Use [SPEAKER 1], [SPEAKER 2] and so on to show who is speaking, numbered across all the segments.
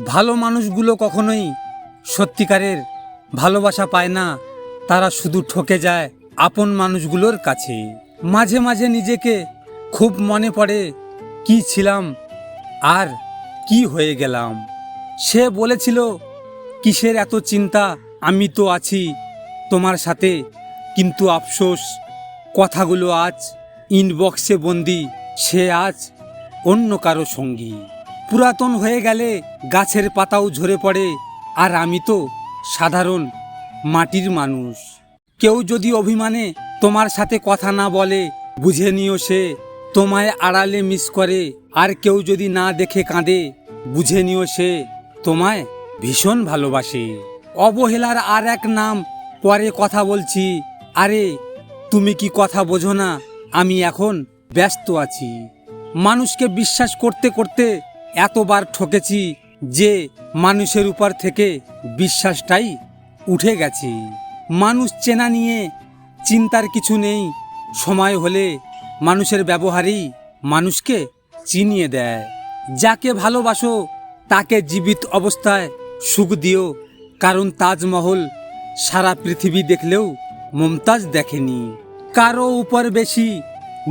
[SPEAKER 1] ভালো মানুষগুলো কখনোই সত্যিকারের ভালোবাসা পায় না, তারা শুধু ঠকে যায় আপন মানুষগুলোর কাছে। মাঝে মাঝে নিজেকে খুব মনে পড়ে, কি ছিলাম আর কি হয়ে গেলাম। সে বলেছিল, কিসের এত চিন্তা, আমি তো আছি তোমার সাথে। কিন্তু আফসোস, কথাগুলো আজ ইনবক্সে বন্দি, সে আজ অন্য কারো সঙ্গী। পুরাতন হয়ে গেলে গাছের পাতাও ঝরে পড়ে, আর আমি তো সাধারণ মাটির মানুষ। কেউ যদি অভিমানে তোমার সাথে কথা না বলে, বুঝে নিও সে তোমায় আড়ালে মিস করে। আর কেউ যদি না দেখে কাঁদে, বুঝে নিও সে তোমায় ভীষণ ভালোবাসে। অবহেলার আর এক নাম, পরে কথা বলছি। আরে তুমি কি কথা বোঝো না, আমি এখন ব্যস্ত আছি। মানুষকে বিশ্বাস করতে করতে এতবার ঠকেছি যে মানুষের উপর থেকে বিশ্বাসটাই উঠে গেছে। মানুষ চেনা নিয়ে চিন্তার কিছু নেই, সময় হলে মানুষের ব্যবহারই মানুষকে চিনিয়ে দেয়। যাকে ভালোবাসো তাকে জীবিত অবস্থায় সুখ দিও, কারণ তাজমহল সারা পৃথিবী দেখলেও মুমতাজ দেখেনি। কারো উপর বেশি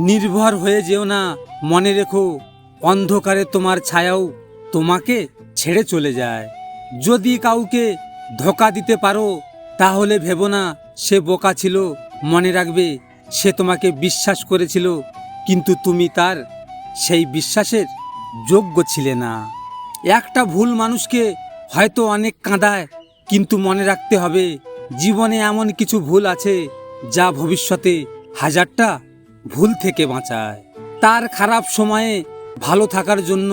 [SPEAKER 1] নির্ভর হয়ে যেও না, মনে রেখো অন্ধকারে তোমার ছায়াও তোমাকে ছেড়ে চলে যায়। যদি কাউকে ধোঁকা দিতে পারো, তাহলে ভেবো না সে বোকা ছিল। মনে রাখবে, সে তোমাকে বিশ্বাস করেছিল, কিন্তু তুমি তার সেই বিশ্বাসের যোগ্য ছিলে না। একটা ভুল মানুষকে হয়তো অনেক কাঁদায়, কিন্তু মনে রাখতে হবে, জীবনে এমন কিছু ভুল আছে যা ভবিষ্যতে হাজারটা ভুল থেকে বাঁচায়। তার খারাপ সময়ে ভালো থাকার জন্য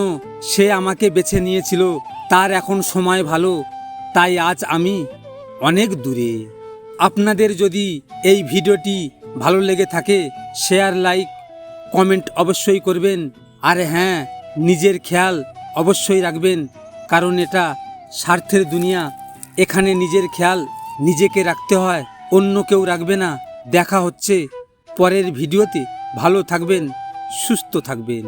[SPEAKER 1] সে আমাকে বেছে নিয়েছিল। তার এখন সময় ভালো, তাই আজ আমি অনেক দূরে। আপনাদের যদি এই ভিডিওটি ভালো লেগে থাকে, শেয়ার, লাইক, কমেন্ট অবশ্যই করবেন। আর হ্যাঁ, নিজের খেয়াল অবশ্যই রাখবেন, কারণ এটা স্বার্থের দুনিয়া। এখানে নিজের খেয়াল নিজেকে রাখতে হয়, অন্য কেউ রাখবে না। দেখা হচ্ছে পরের ভিডিওতে। ভালো থাকবেন, সুস্থ থাকবেন।